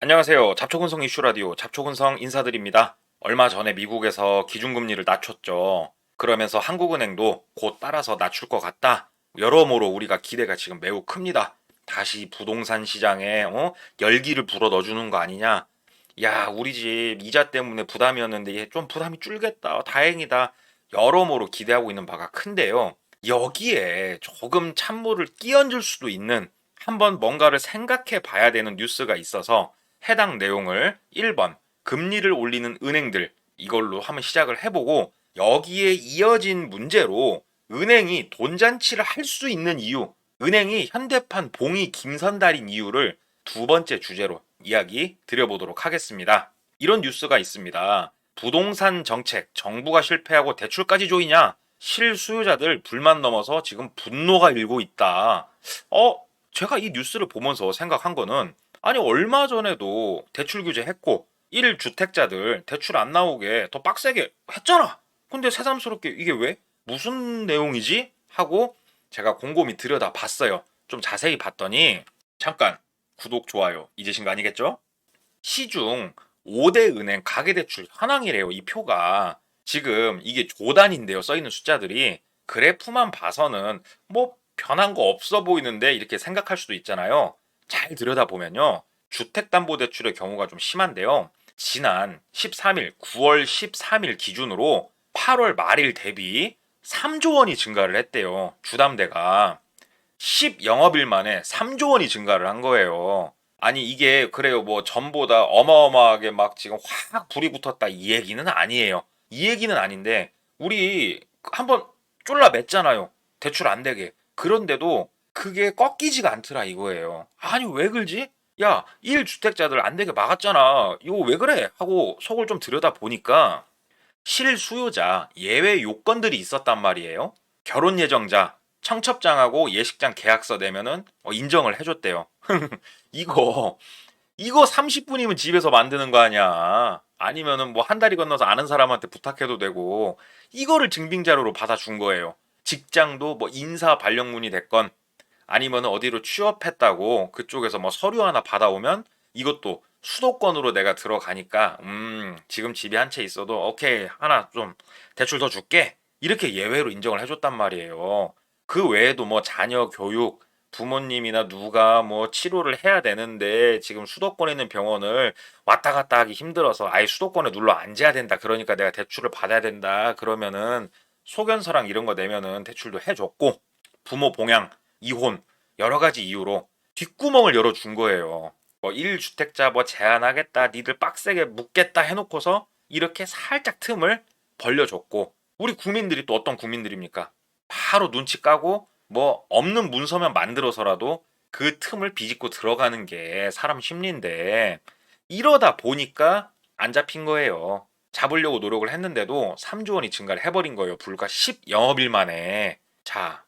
안녕하세요. 잡초근성 이슈 라디오 잡초근성 인사드립니다. 얼마 전에 미국에서 기준금리를 낮췄죠. 그러면서 한국은행도 곧 따라서 낮출 것 같다. 여러모로 우리가 기대가 지금 매우 큽니다. 다시 부동산 시장에 열기를 불어 넣어주는 거 아니냐. 야, 우리 집 이자 때문에 부담이었는데 이게 좀 부담이 줄겠다. 다행이다. 여러모로 기대하고 있는 바가 큰데요. 여기에 조금 찬물을 끼얹을 수도 있는 한번 뭔가를 생각해 봐야 되는 뉴스가 있어서 해당 내용을 1번 금리를 올리는 은행들 이걸로 한번 시작을 해보고 여기에 이어진 문제로 은행이 돈잔치를 할 수 있는 이유, 은행이 현대판 봉이 김선달인 이유를 두 번째 주제로 이야기 드려보도록 하겠습니다. 이런 뉴스가 있습니다. 부동산 정책, 정부가 실패하고 대출까지 조이냐? 실수요자들 불만 넘어서 지금 분노가 일고 있다. 제가 이 뉴스를 보면서 생각한 거는 아니 얼마 전에도 대출 규제 했고 1주택자들 대출 안 나오게 더 빡세게 했잖아. 근데 새삼스럽게 이게 왜? 무슨 내용이지? 하고 제가 곰곰이 들여다 봤어요. 좀 자세히 봤더니 잠깐 구독 좋아요 잊으신 거 아니겠죠? 시중 5대 은행 가계대출 현황이래요. 이 표가 지금 이게 조단인데요. 써 있는 숫자들이 그래프만 봐서는 뭐 변한 거 없어 보이는데 이렇게 생각할 수도 있잖아요. 잘 들여다보면요. 주택담보대출의 경우가 좀 심한데요. 지난 13일, 9월 13일 기준으로 8월 말일 대비 3조 원이 증가를 했대요. 주담대가 10영업일 만에 3조 원이 증가를 한 거예요. 아니 이게 그래요 뭐 전보다 어마어마하게 막 지금 확 불이 붙었다 이 얘기는 아니에요. 이 얘기는 아닌데 우리 한번 쫄라 맸잖아요. 대출 안 되게. 그런데도 그게 꺾이지가 않더라 이거예요. 아니 왜 그러지? 야 1주택자들 안 되게 막았잖아. 이거 왜 그래? 하고 속을 좀 들여다 보니까 실수요자 예외 요건들이 있었단 말이에요. 결혼 예정자, 청첩장하고 예식장 계약서 내면은 인정을 해줬대요. 이거 이거 30분이면 집에서 만드는 거 아니야. 아니면은 뭐 한 달이 건너서 아는 사람한테 부탁해도 되고 이거를 증빙자료로 받아준 거예요. 직장도 뭐 인사 발령문이 됐건 아니면 어디로 취업했다고 그쪽에서 뭐 서류 하나 받아오면 이것도 수도권으로 내가 들어가니까 지금 집이 한 채 있어도 오케이 하나 좀 대출 더 줄게 이렇게 예외로 인정을 해줬단 말이에요. 그 외에도 뭐 자녀 교육 부모님이나 누가 뭐 치료를 해야 되는데 지금 수도권에 있는 병원을 왔다 갔다 하기 힘들어서 아예 수도권에 눌러 앉아야 된다 그러니까 내가 대출을 받아야 된다 그러면은 소견서랑 이런 거 내면은 대출도 해줬고 부모 봉양 이혼 여러 가지 이유로 뒷구멍을 열어준 거예요. 뭐 1주택자 뭐 제한하겠다, 니들 빡세게 묻겠다 해놓고서 이렇게 살짝 틈을 벌려줬고 우리 국민들이 또 어떤 국민들입니까? 바로 눈치 까고 뭐 없는 문서면 만들어서라도 그 틈을 비집고 들어가는 게 사람 심리인데 이러다 보니까 안 잡힌 거예요. 잡으려고 노력을 했는데도 3조 원이 증가를 해버린 거예요. 불과 10영업일 만에. 자,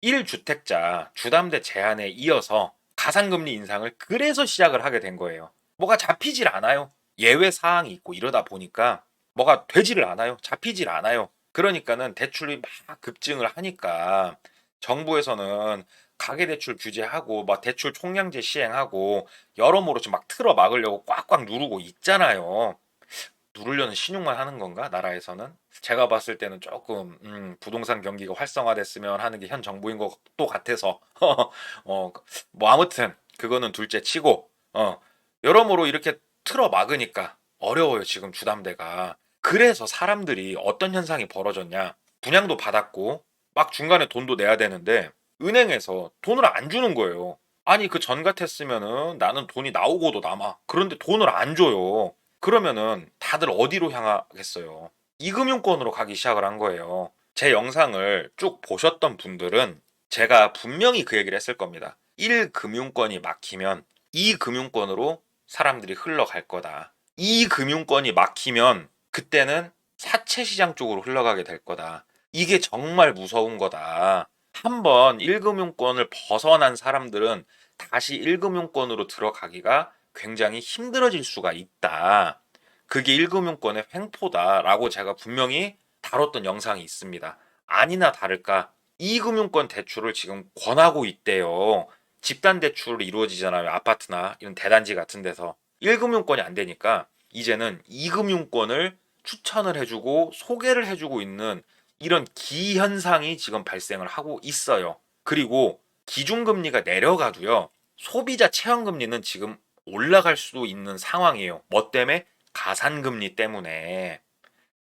1주택자 주담대 제한에 이어서 가상금리 인상을 그래서 시작을 하게 된 거예요. 뭐가 잡히질 않아요. 예외 사항이 있고 이러다 보니까 뭐가 되지를 않아요. 잡히질 않아요. 그러니까는 대출이 막 급증을 하니까 정부에서는 가계대출 규제하고 막 대출 총량제 시행하고 여러모로 좀 막 틀어 막으려고 꽉꽉 누르고 있잖아요. 누르려는 신용만 하는 건가? 나라에서는? 제가 봤을 때는 조금 부동산 경기가 활성화됐으면 하는 게 현 정부인 것도 같아서 어, 뭐 아무튼 그거는 둘째 치고 여러모로 이렇게 틀어 막으니까 어려워요 지금 주담대가. 그래서 사람들이 어떤 현상이 벌어졌냐? 분양도 받았고 막 중간에 돈도 내야 되는데 은행에서 돈을 안 주는 거예요. 아니 그 전 같았으면은 나는 돈이 나오고도 남아. 그런데 돈을 안 줘요. 그러면은 다들 어디로 향하겠어요? 이금융권으로 가기 시작을 한 거예요. 제 영상을 쭉 보셨던 분들은 제가 분명히 그 얘기를 했을 겁니다. 1금융권이 막히면 2금융권으로 사람들이 흘러갈 거다. 2금융권이 막히면 그때는 사채 시장 쪽으로 흘러가게 될 거다. 이게 정말 무서운 거다. 한번 1금융권을 벗어난 사람들은 다시 1금융권으로 들어가기가 굉장히 힘들어질 수가 있다. 그게 1금융권의 횡포다라고 제가 분명히 다뤘던 영상이 있습니다. 아니나 다를까 2금융권 대출을 지금 권하고 있대요. 집단 대출이 이루어지잖아요. 아파트나 이런 대단지 같은 데서 1금융권이 안 되니까 이제는 2금융권을 추천을 해주고 소개를 해주고 있는 이런 기현상이 지금 발생을 하고 있어요. 그리고 기준금리가 내려가도요. 소비자 체험금리는 지금 올라갈 수도 있는 상황이에요. 뭐 때문에? 가산금리 때문에.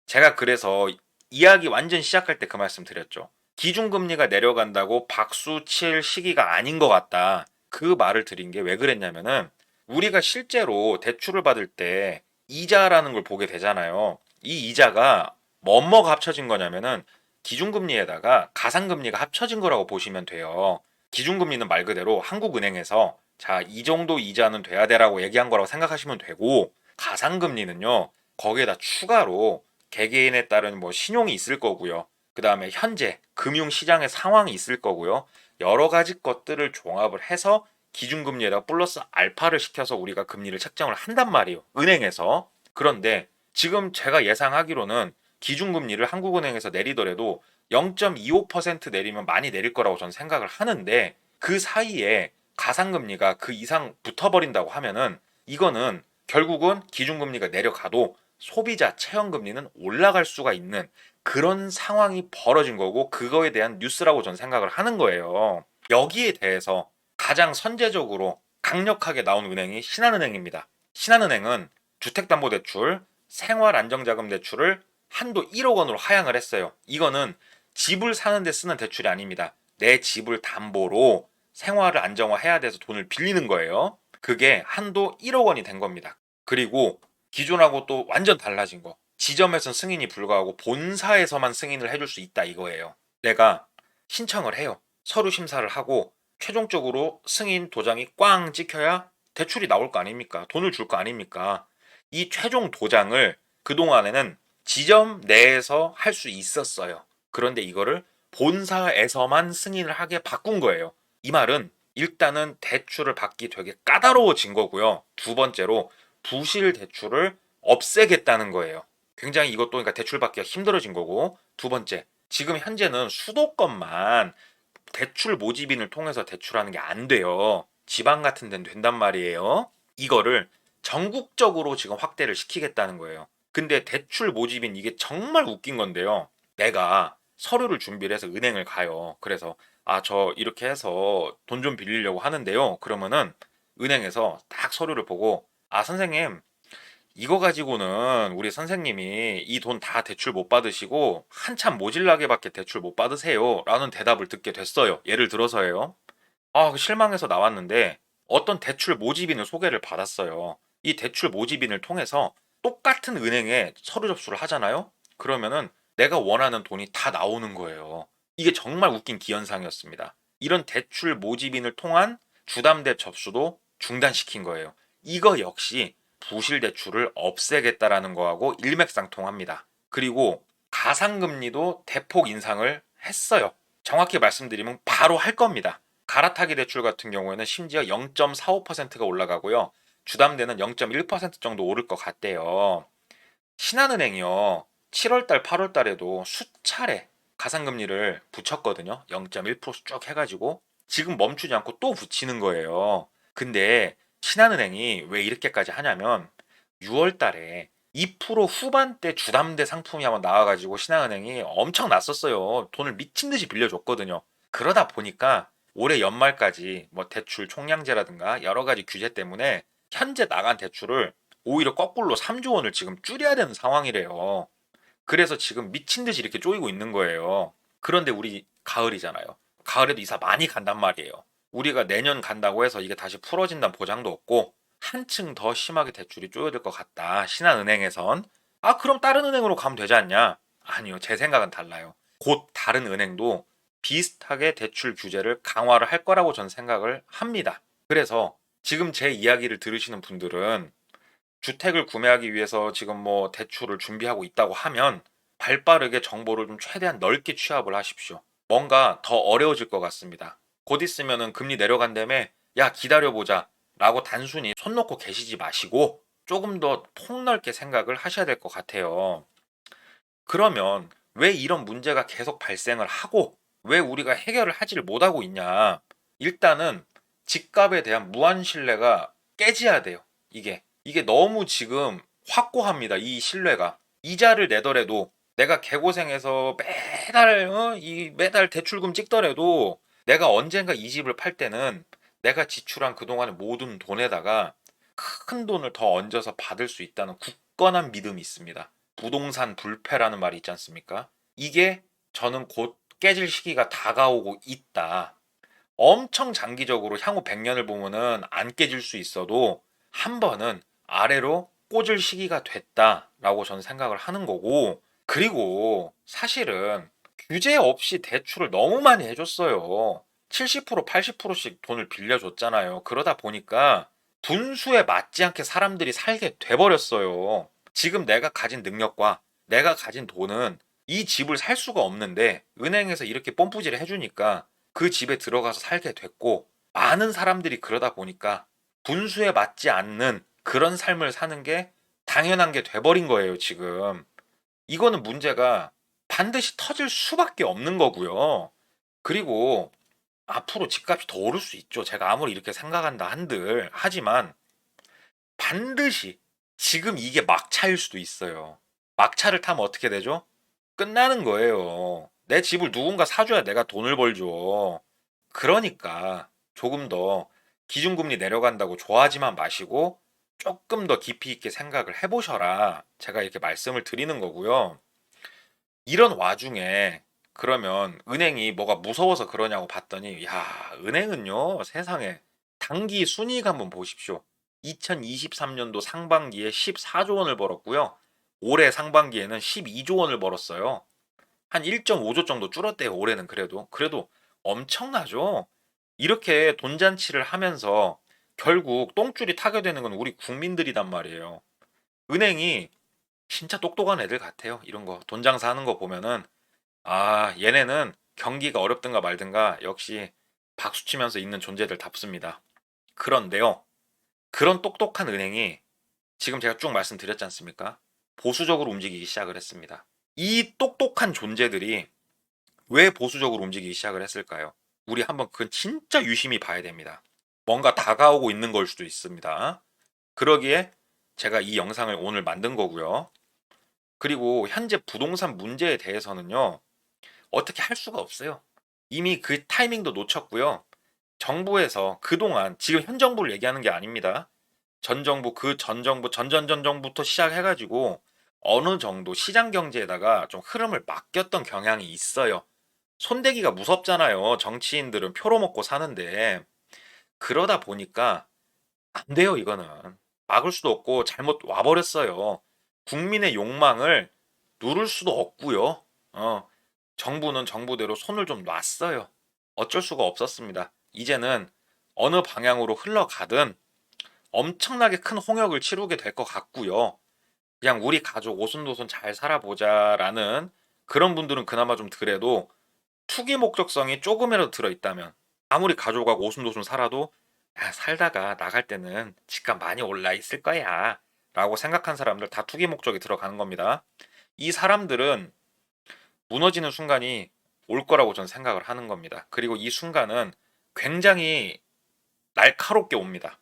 제가 그래서 이야기 완전 시작할 때 그 말씀 드렸죠. 기준금리가 내려간다고 박수 칠 시기가 아닌 것 같다. 그 말을 드린 게 왜 그랬냐면은 우리가 실제로 대출을 받을 때 이자라는 걸 보게 되잖아요. 이 이자가 뭐뭐가 합쳐진 거냐면은 기준금리에다가 가산금리가 합쳐진 거라고 보시면 돼요. 기준금리는 말 그대로 한국은행에서 자, 이 정도 이자는 돼야 되라고 얘기한 거라고 생각하시면 되고 가산금리는요. 거기에다 추가로 개개인에 따른 뭐 신용이 있을 거고요. 그 다음에 현재 금융시장의 상황이 있을 거고요. 여러 가지 것들을 종합을 해서 기준금리에다 플러스 알파를 시켜서 우리가 금리를 책정을 한단 말이에요. 은행에서. 그런데 지금 제가 예상하기로는 기준금리를 한국은행에서 내리더라도 0.25% 내리면 많이 내릴 거라고 저는 생각을 하는데 그 사이에 가상금리가 그 이상 붙어버린다고 하면은 이거는 결국은 기준금리가 내려가도 소비자 체험금리는 올라갈 수가 있는 그런 상황이 벌어진 거고 그거에 대한 뉴스라고 저는 생각을 하는 거예요. 여기에 대해서 가장 선제적으로 강력하게 나온 은행이 신한은행입니다. 신한은행은 주택담보대출, 생활안정자금 대출을 한도 1억 원으로 하향을 했어요. 이거는 집을 사는데 쓰는 대출이 아닙니다. 내 집을 담보로 생활을 안정화해야 돼서 돈을 빌리는 거예요. 그게 한도 1억 원이 된 겁니다. 그리고 기존하고 또 완전 달라진 거. 지점에선 승인이 불가하고 본사에서만 승인을 해줄 수 있다 이거예요. 내가 신청을 해요. 서류 심사를 하고 최종적으로 승인 도장이 꽝 찍혀야 대출이 나올 거 아닙니까? 돈을 줄 거 아닙니까? 이 최종 도장을 그동안에는 지점 내에서 할 수 있었어요. 그런데 이거를 본사에서만 승인을 하게 바꾼 거예요. 이 말은 일단은 대출을 받기 되게 까다로워진 거고요. 두 번째로 부실 대출을 없애겠다는 거예요. 굉장히 이것도 그러니까 대출 받기가 힘들어진 거고 두 번째 지금 현재는 수도권만 대출 모집인을 통해서 대출하는 게 안 돼요. 지방 같은 데는 된단 말이에요. 이거를 전국적으로 지금 확대를 시키겠다는 거예요. 근데 대출 모집인 이게 정말 웃긴 건데요. 내가 서류를 준비를 해서 은행을 가요. 그래서 아, 저 이렇게 해서 돈 좀 빌리려고 하는데요. 그러면은 은행에서 딱 서류를 보고 아, 선생님 이거 가지고는 우리 선생님이 이 돈 다 대출 못 받으시고 한참 모질라게밖에 대출 못 받으세요 라는 대답을 듣게 됐어요. 예를 들어서예요. 실망해서 나왔는데 어떤 대출 모집인을 소개를 받았어요. 이 대출 모집인을 통해서 똑같은 은행에 서류 접수를 하잖아요. 그러면은 내가 원하는 돈이 다 나오는 거예요. 이게 정말 웃긴 기현상이었습니다. 이런 대출 모집인을 통한 주담대 접수도 중단시킨 거예요. 이거 역시 부실 대출을 없애겠다라는 거하고 일맥상통합니다. 그리고 가상금리도 대폭 인상을 했어요. 정확히 말씀드리면 바로 할 겁니다. 갈아타기 대출 같은 경우에는 심지어 0.45%가 올라가고요. 주담대는 0.1% 정도 오를 것 같대요. 신한은행이요. 7월달, 8월달에도 수차례 가상금리를 붙였거든요. 0.1%쭉 해가지고 지금 멈추지 않고 또 붙이는 거예요. 근데 신한은행이 왜 이렇게까지 하냐면 6월달에 2% 후반대 주담대 상품이 한번 나와가지고 신한은행이 엄청 났었어요. 돈을 미친 듯이 빌려줬거든요. 그러다 보니까 올해 연말까지 뭐 대출 총량제라든가 여러 가지 규제 때문에 현재 나간 대출을 오히려 거꾸로 3조 원을 지금 줄여야 되는 상황이래요. 그래서 지금 미친 듯이 이렇게 쪼이고 있는 거예요. 그런데 우리 가을이잖아요. 가을에도 이사 많이 간단 말이에요. 우리가 내년 간다고 해서 이게 다시 풀어진다는 보장도 없고 한층 더 심하게 대출이 쪼여들 것 같다. 신한은행에선. 아, 그럼 다른 은행으로 가면 되지 않냐? 아니요. 제 생각은 달라요. 곧 다른 은행도 비슷하게 대출 규제를 강화를 할 거라고 전 생각을 합니다. 그래서 지금 제 이야기를 들으시는 분들은 주택을 구매하기 위해서 지금 뭐 대출을 준비하고 있다고 하면 발빠르게 정보를 좀 최대한 넓게 취합을 하십시오. 뭔가 더 어려워질 것 같습니다. 곧 있으면은 금리 내려간다며 야 기다려보자 라고 단순히 손 놓고 계시지 마시고 조금 더 폭넓게 생각을 하셔야 될 것 같아요. 그러면 왜 이런 문제가 계속 발생을 하고 왜 우리가 해결을 하지를 못하고 있냐? 일단은 집값에 대한 무한 신뢰가 깨져야 돼요. 이게 너무 지금 확고합니다. 이 신뢰가. 이자를 내더라도 내가 개고생해서 매달 대출금 찍더라도 내가 언젠가 이 집을 팔 때는 내가 지출한 그동안의 모든 돈에다가 큰 돈을 더 얹어서 받을 수 있다는 굳건한 믿음이 있습니다. 부동산 불패라는 말이 있지 않습니까? 이게 저는 곧 깨질 시기가 다가오고 있다. 엄청 장기적으로 향후 100년을 보면은 안 깨질 수 있어도 한 번은 아래로 꽂을 시기가 됐다라고 저는 생각을 하는 거고, 그리고 사실은 규제 없이 대출을 너무 많이 해줬어요. 70% 80%씩 돈을 빌려줬잖아요. 그러다 보니까 분수에 맞지 않게 사람들이 살게 돼버렸어요. 지금 내가 가진 능력과 내가 가진 돈은 이 집을 살 수가 없는데 은행에서 이렇게 뽐뿌질을 해주니까 그 집에 들어가서 살게 됐고, 많은 사람들이 그러다 보니까 분수에 맞지 않는 그런 삶을 사는 게 당연한 게 돼버린 거예요, 지금. 이거는 문제가 반드시 터질 수밖에 없는 거고요. 그리고 앞으로 집값이 더 오를 수 있죠. 제가 아무리 이렇게 생각한다 한들. 하지만 반드시 지금 이게 막차일 수도 있어요. 막차를 타면 어떻게 되죠? 끝나는 거예요. 내 집을 누군가 사줘야 내가 돈을 벌죠. 그러니까 조금 더 기준금리 내려간다고 좋아하지만 마시고 조금 더 깊이 있게 생각을 해보셔라. 제가 이렇게 말씀을 드리는 거고요. 이런 와중에 그러면 은행이 뭐가 무서워서 그러냐고 봤더니, 야, 은행은요, 세상에 단기 순이익 한번 보십시오. 2023년도 상반기에 14조 원을 벌었고요. 올해 상반기에는 12조 원을 벌었어요. 한 1.5조 정도 줄었대요. 올해는 그래도 엄청나죠. 이렇게 돈잔치를 하면서 결국 똥줄이 타게 되는 건 우리 국민들이란 말이에요. 은행이 진짜 똑똑한 애들 같아요. 이런 거 돈 장사하는 거 보면은, 아, 얘네는 경기가 어렵든가 말든가 역시 박수치면서 있는 존재들답습니다. 그런데요, 그런 똑똑한 은행이 지금 제가 쭉 말씀드렸지 않습니까? 보수적으로 움직이기 시작을 했습니다. 이 똑똑한 존재들이 왜 보수적으로 움직이기 시작을 했을까요? 우리 한번 그건 진짜 유심히 봐야 됩니다. 뭔가 다가오고 있는 걸 수도 있습니다. 그러기에 제가 이 영상을 오늘 만든 거고요. 그리고 현재 부동산 문제에 대해서는요, 어떻게 할 수가 없어요. 이미 그 타이밍도 놓쳤고요. 정부에서 그동안, 지금 현 정부를 얘기하는 게 아닙니다. 전 정부, 그 전 정부, 전전전 정부부터 시작해가지고 어느 정도 시장 경제에다가 좀 흐름을 맡겼던 경향이 있어요. 손대기가 무섭잖아요. 정치인들은 표로 먹고 사는데. 그러다 보니까 안 돼요, 이거는. 막을 수도 없고 잘못 와버렸어요. 국민의 욕망을 누를 수도 없고요. 정부는 정부대로 손을 좀 놨어요. 어쩔 수가 없었습니다. 이제는 어느 방향으로 흘러가든 엄청나게 큰 홍역을 치르게 될 것 같고요. 그냥 우리 가족 오순도순 잘 살아보자라는 그런 분들은 그나마 좀 그래도 투기 목적성이 조금이라도 들어있다면, 아무리 가족하고 오순도순 살아도 야, 살다가 나갈 때는 집값 많이 올라 있을 거야 라고 생각한 사람들 다 투기 목적이 들어가는 겁니다. 이 사람들은 무너지는 순간이 올 거라고 저는 생각을 하는 겁니다. 그리고 이 순간은 굉장히 날카롭게 옵니다.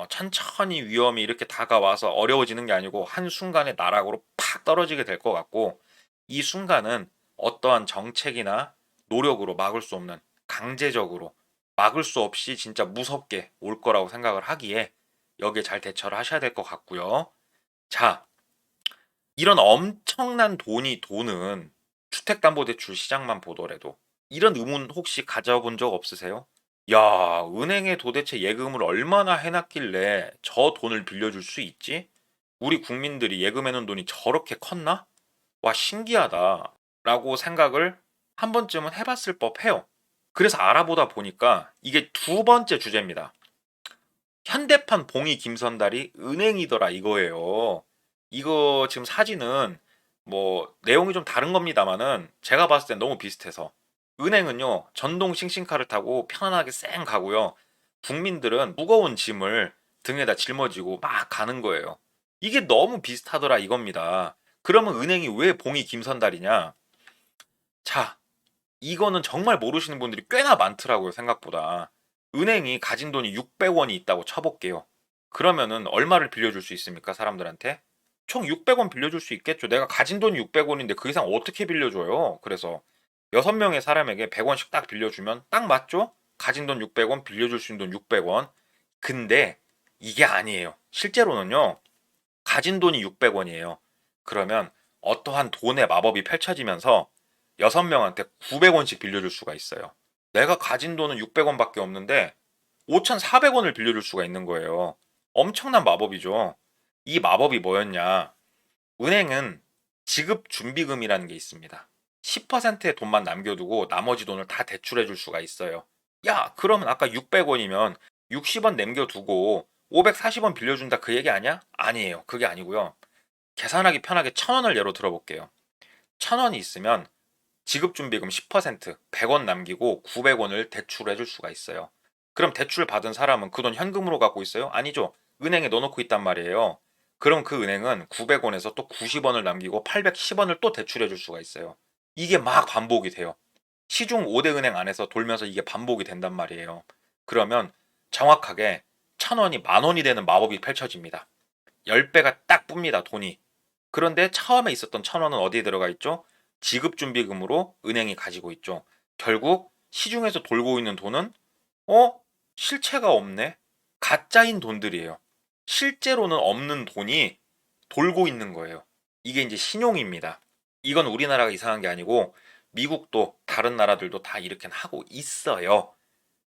천천히 위험이 이렇게 다가와서 어려워지는 게 아니고 한순간에 나락으로 팍 떨어지게 될 것 같고, 이 순간은 어떠한 정책이나 노력으로 막을 수 없는, 강제적으로 막을 수 없이 진짜 무섭게 올 거라고 생각을 하기에 여기에 잘 대처를 하셔야 될 것 같고요. 자, 이런 엄청난 돈이 도는 주택담보대출 시장만 보더라도 이런 의문 혹시 가져본 적 없으세요? 야, 은행에 도대체 예금을 얼마나 해놨길래 저 돈을 빌려줄 수 있지? 우리 국민들이 예금해놓은 돈이 저렇게 컸나? 와, 신기하다. 라고 생각을 한 번쯤은 해봤을 법해요. 그래서 알아보다 보니까 이게 두 번째 주제입니다. 현대판 봉이 김선달이 은행이더라 이거예요. 이거 지금 사진은 뭐 내용이 좀 다른 겁니다만은 제가 봤을 땐 너무 비슷해서, 은행은요 전동 싱싱카를 타고 편안하게 쌩 가고요, 국민들은 무거운 짐을 등에다 짊어지고 막 가는 거예요. 이게 너무 비슷하더라 이겁니다. 그러면 은행이 왜 봉이 김선달이냐? 자, 이거는 정말 모르시는 분들이 꽤나 많더라고요, 생각보다. 은행이 가진 돈이 600원이 있다고 쳐볼게요. 그러면은 얼마를 빌려줄 수 있습니까? 사람들한테? 총 600원 빌려줄 수 있겠죠. 내가 가진 돈이 600원인데 그 이상 어떻게 빌려줘요? 그래서 6명의 사람에게 100원씩 딱 빌려주면 딱 맞죠? 가진 돈 600원, 빌려줄 수 있는 돈 600원. 근데 이게 아니에요. 실제로는요. 가진 돈이 600원이에요. 그러면 어떠한 돈의 마법이 펼쳐지면서 6명한테 900원씩 빌려줄 수가 있어요. 내가 가진 돈은 600원밖에 없는데 5,400원을 빌려줄 수가 있는 거예요. 엄청난 마법이죠. 이 마법이 뭐였냐? 은행은 지급 준비금이라는 게 있습니다. 10%의 돈만 남겨두고 나머지 돈을 다 대출해 줄 수가 있어요. 야, 그러면 아까 600원이면 60원 남겨두고 540원 빌려준다 그 얘기 아니야? 아니에요. 그게 아니고요. 계산하기 편하게 1,000원을 예로 들어볼게요. 1,000원이 있으면 지급준비금 10% 100원 남기고 900원을 대출해 줄 수가 있어요. 그럼 대출 받은 사람은 그 돈 현금으로 갖고 있어요? 아니죠. 은행에 넣어놓고 있단 말이에요. 그럼 그 은행은 900원에서 또 90원을 남기고 810원을 또 대출해 줄 수가 있어요. 이게 막 반복이 돼요. 시중 5대 은행 안에서 돌면서 이게 반복이 된단 말이에요. 그러면 정확하게 1,000원이 10,000원이 되는 마법이 펼쳐집니다. 10배가 딱 뿝니다, 돈이. 그런데 처음에 있었던 1,000원은 어디에 들어가 있죠? 지급준비금으로 은행이 가지고 있죠. 결국 시중에서 돌고 있는 돈은 실체가 없네? 가짜인 돈들이에요. 실제로는 없는 돈이 돌고 있는 거예요. 이게 이제 신용입니다. 이건 우리나라가 이상한 게 아니고 미국도 다른 나라들도 다 이렇게 하고 있어요.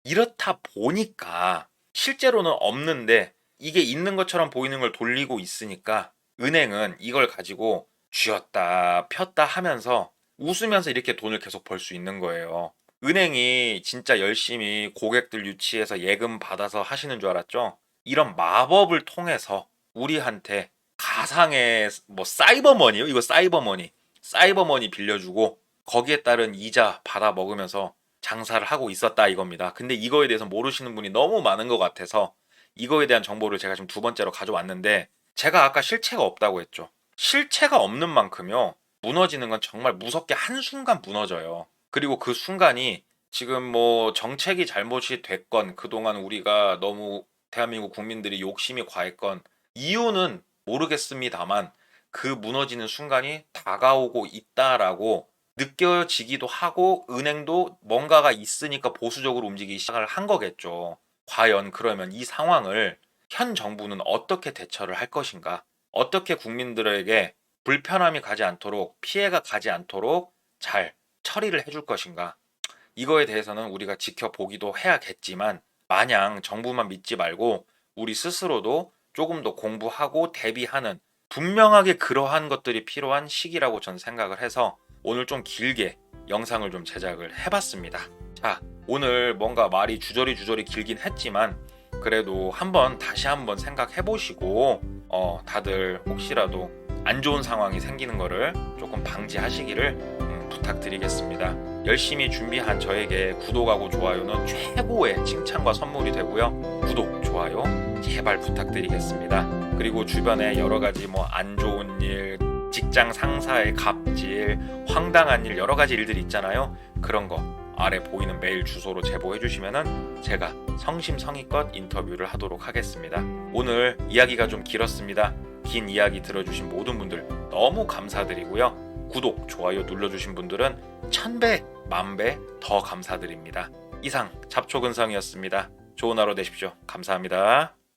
이렇다 보니까 실제로는 없는데 이게 있는 것처럼 보이는 걸 돌리고 있으니까 은행은 이걸 가지고 쥐었다 폈다 하면서 웃으면서 이렇게 돈을 계속 벌 수 있는 거예요. 은행이 진짜 열심히 고객들 유치해서 예금 받아서 하시는 줄 알았죠? 이런 마법을 통해서 우리한테 가상의 뭐 사이버머니요? 이거 사이버머니 빌려주고 거기에 따른 이자 받아 먹으면서 장사를 하고 있었다 이겁니다. 근데 이거에 대해서 모르시는 분이 너무 많은 것 같아서 이거에 대한 정보를 제가 지금 두 번째로 가져왔는데 제가 아까 실체가 없다고 했죠. 실체가 없는 만큼요. 무너지는 건 정말 무섭게 한순간 무너져요. 그리고 그 순간이 지금 뭐 정책이 잘못이 됐건 그동안 우리가 너무 대한민국 국민들이 욕심이 과했건 이유는 모르겠습니다만 그 무너지는 순간이 다가오고 있다라고 느껴지기도 하고 은행도 뭔가가 있으니까 보수적으로 움직이기 시작을 한 거겠죠. 과연 그러면 이 상황을 현 정부는 어떻게 대처를 할 것인가? 어떻게 국민들에게 불편함이 가지 않도록 피해가 가지 않도록 잘 처리를 해줄 것인가? 이거에 대해서는 우리가 지켜보기도 해야겠지만 마냥 정부만 믿지 말고 우리 스스로도 조금 더 공부하고 대비하는 분명하게 그러한 것들이 필요한 시기라고 저는 생각을 해서 오늘 좀 길게 영상을 좀 제작을 해봤습니다. 자, 오늘 뭔가 말이 주저리 길긴 했지만 그래도 다시 한번 생각해 보시고 다들 혹시라도 안 좋은 상황이 생기는 거를 조금 방지하시기를 부탁드리겠습니다. 열심히 준비한 저에게 구독하고 좋아요는 최고의 칭찬과 선물이 되고요. 구독, 좋아요 제발 부탁드리겠습니다. 그리고 주변에 여러 가지 뭐 안 좋은 일, 직장 상사의 갑질, 황당한 일 여러 가지 일들이 있잖아요. 그런 거 아래 보이는 메일 주소로 제보해 주시면은 제가 성심성의껏 인터뷰를 하도록 하겠습니다. 오늘 이야기가 좀 길었습니다. 긴 이야기 들어주신 모든 분들 너무 감사드리고요. 구독, 좋아요 눌러주신 분들은 1000배, 10,000배 더 감사드립니다. 이상 잡초근성이었습니다. 좋은 하루 되십시오. 감사합니다.